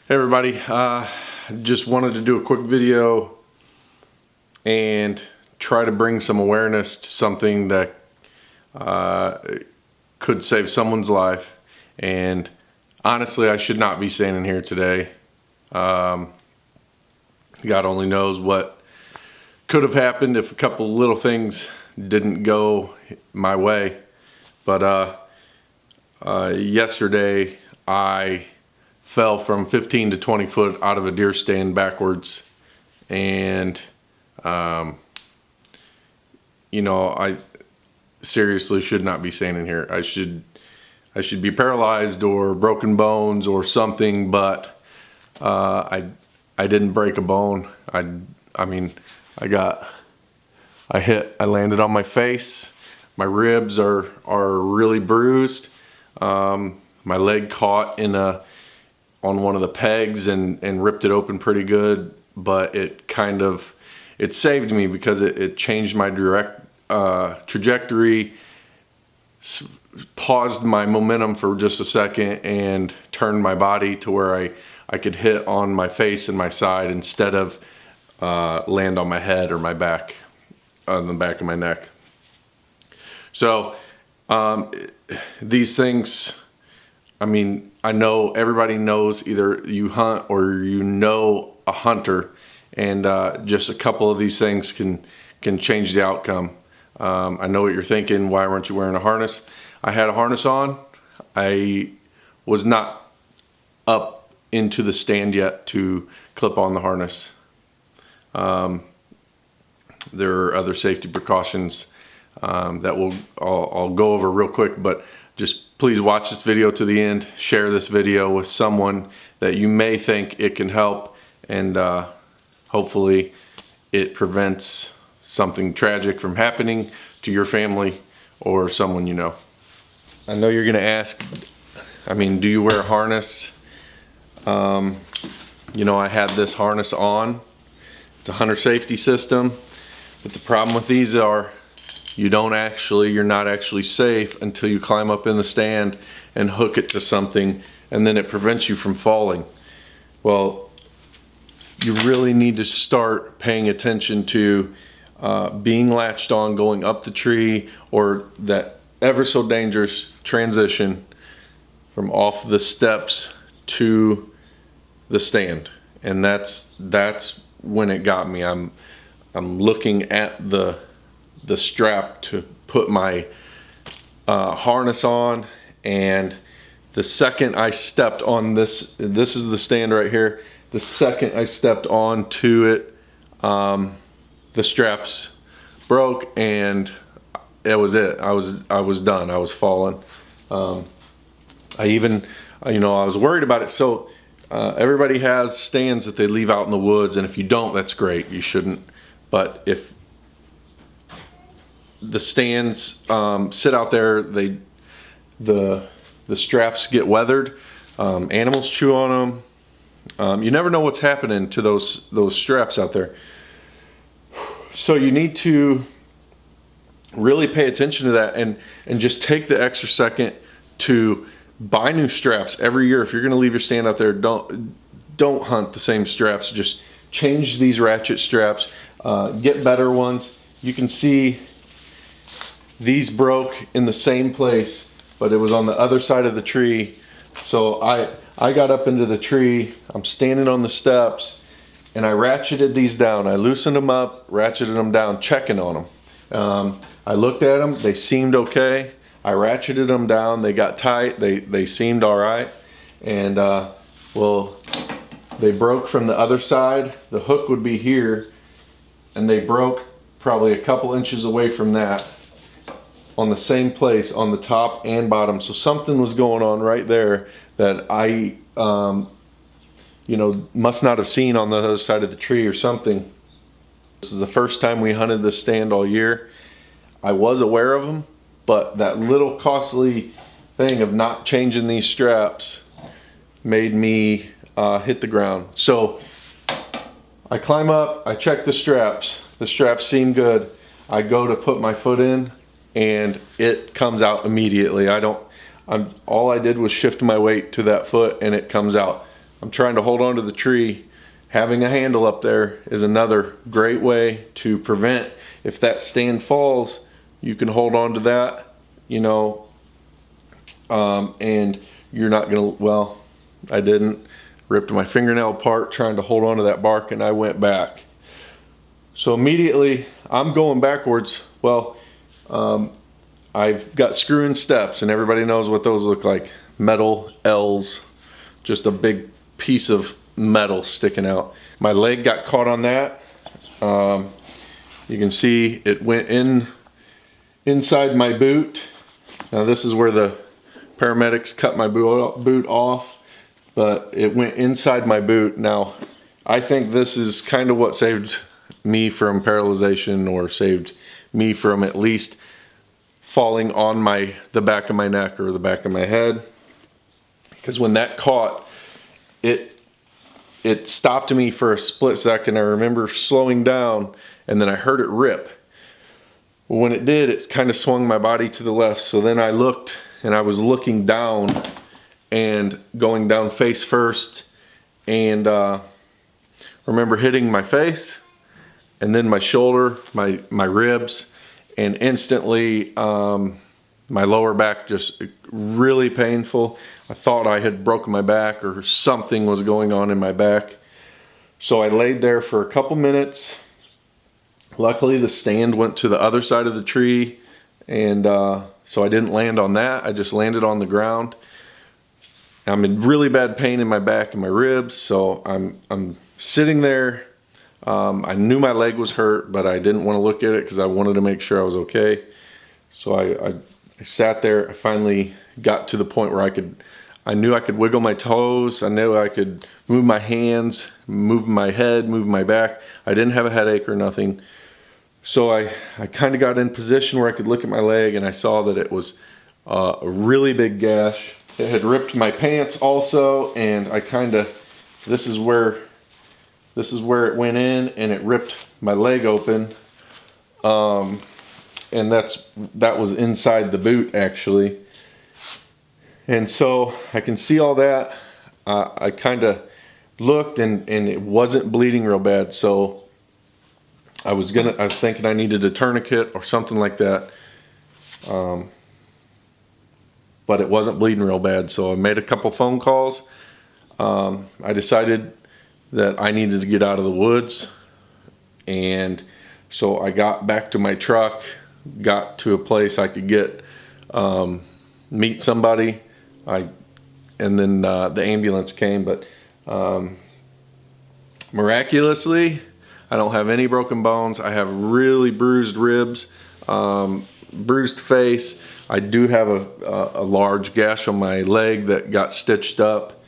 Hey everybody, just wanted to do a quick video and try to bring some awareness to something that could save someone's life. And honestly, I should not be standing here today. God only knows what could have happened if a couple little things didn't go my way. But yesterday I fell from 15 to 20 foot out of a deer stand backwards, and you know, I seriously should not be standing here. I should be paralyzed or broken bones or something, but I didn't break a bone. I landed on my face. My ribs are really bruised. My leg caught on one of the pegs and ripped it open pretty good, but it saved me because it changed my trajectory, paused my momentum for just a second, and turned my body to where I could hit on my face and my side instead of land on my head or my back, on the back of my neck. So these things, I know everybody knows, either you hunt or you know a hunter, and just a couple of these things can change the outcome. I know what you're thinking. Why weren't you wearing a harness? I had a harness on. I was not up into the stand yet to clip on the harness. There are other safety precautions that I'll go over real quick, but just please watch this video to the end. Share this video with someone that you may think it can help, and hopefully it prevents something tragic from happening to your family or someone you know. I know you're gonna ask, do you wear a harness? I had this harness on. It's a hunter safety system, but the problem with these are you're not actually safe until you climb up in the stand and hook it to something, and then it prevents you from falling. Well, you really need to start paying attention to being latched on, going up the tree, or that ever so dangerous transition from off the steps to the stand. And that's when it got me. I'm looking at the strap to put my harness on, and the second I stepped on this is the stand right here. The second I stepped onto it, the straps broke, and it was it. I was done. I was falling. I was worried about it. So everybody has stands that they leave out in the woods, and if you don't, that's great. You shouldn't. But if the stands sit out there, the straps get weathered. Animals chew on them. You never know what's happening to those straps out there. So you need to really pay attention to that, and just take the extra second to buy new straps every year. If you're going to leave your stand out there, don't hunt the same straps. Just change these ratchet straps. Get better ones. You can see these broke in the same place, but it was on the other side of the tree. So I got up into the tree. I'm standing on the steps, and I ratcheted these down. I loosened them up, ratcheted them down, checking on them. I looked at them. They seemed okay. I ratcheted them down. They got tight. They seemed all right. And well, they broke from the other side. The hook would be here, and they broke probably a couple inches away from that, on the same place on the top and bottom. So something was going on right there that I must not have seen on the other side of the tree or something. This is the first time we hunted this stand all year. I was aware of them, but that little costly thing of not changing these straps made me hit the ground. So I climb up, I check the straps. The straps seem good. I go to put my foot in, and it comes out immediately. All I did was shift my weight to that foot, and it comes out I'm trying to hold on to the tree. Having a handle up there is another great way to prevent, if that stand falls, you can hold on to that, you know, and you're not gonna, well, I didn't, ripped my fingernail apart trying to hold on to that bark, and I went back. So immediately I'm going backwards. Well, I've got screw-in steps, and everybody knows what those look like. Metal L's, just a big piece of metal sticking out. My leg got caught on that. You can see it went inside my boot. Now this is where the paramedics cut my boot off, but it went inside my boot. Now I think this is kind of what saved me from paralyzation, or saved me from at least falling on the back of my neck or the back of my head, because when that caught, it stopped me for a split second. I remember slowing down, and then I heard it rip. When it did, it kind of swung my body to the left. So then I looked, and I was looking down and going down face first, and remember hitting my face and then my shoulder, my ribs, and instantly my lower back just really painful. I thought I had broken my back, or something was going on in my back. So I laid there for a couple minutes. Luckily the stand went to the other side of the tree, and so I didn't land on that. I just landed on the ground. I'm in really bad pain in my back and my ribs, so I'm sitting there. I knew my leg was hurt, but I didn't want to look at it because I wanted to make sure I was okay. So I sat there. I finally got to the point where I knew I could wiggle my toes. I knew I could move my hands, move my head, move my back. I didn't have a headache or nothing. So I kind of got in position where I could look at my leg, and I saw that it was a really big gash. It had ripped my pants also, and I kind of, this is where it went in, and it ripped my leg open. And that was inside the boot actually. And so I can see all that. I kind of looked, and it wasn't bleeding real bad. So I was thinking I needed a tourniquet or something like that. But it wasn't bleeding real bad. So I made a couple phone calls. I decided that I needed to get out of the woods. And so I got back to my truck, got to a place I could meet somebody. And then the ambulance came, but miraculously, I don't have any broken bones. I have really bruised ribs, bruised face. I do have a large gash on my leg that got stitched up,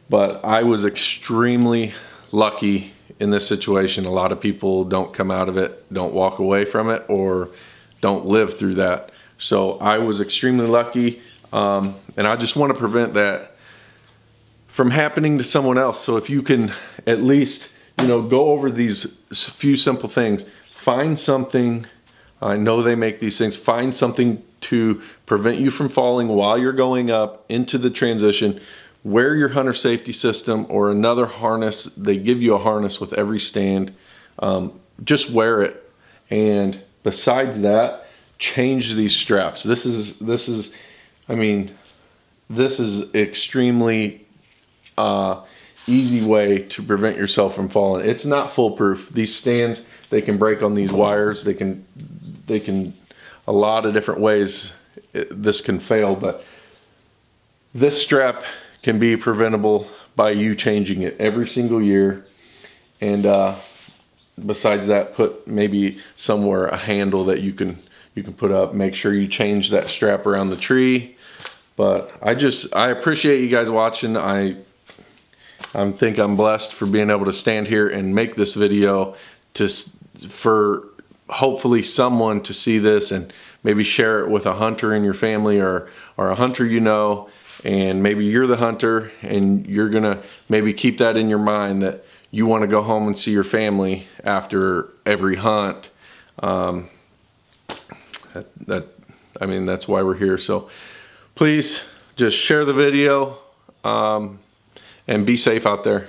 but I was extremely lucky in this situation. A lot of people don't come out of it, don't walk away from it, or don't live through that. So I was extremely lucky, and I just want to prevent that from happening to someone else. So if you can at least, go over these few simple things, find something. I know they make these things. Find something to prevent you from falling while you're going up into the transition. Wear your hunter safety system or another harness. They give you a harness with every stand. Just wear it. And besides that, change these straps. This is extremely easy way to prevent yourself from falling. It's not foolproof. These stands, they can break on these wires. They can a lot of different ways this can fail, but this strap can be preventable by you changing it every single year. And besides that, put maybe somewhere a handle that you can put up. Make sure you change that strap around the tree. But I appreciate you guys watching. I think I'm blessed for being able to stand here and make this video for hopefully someone to see this and maybe share it with a hunter in your family, or a hunter and maybe you're the hunter, and you're gonna maybe keep that in your mind that you want to go home and see your family after every hunt. That's why we're here. So please just share the video. and be safe out there.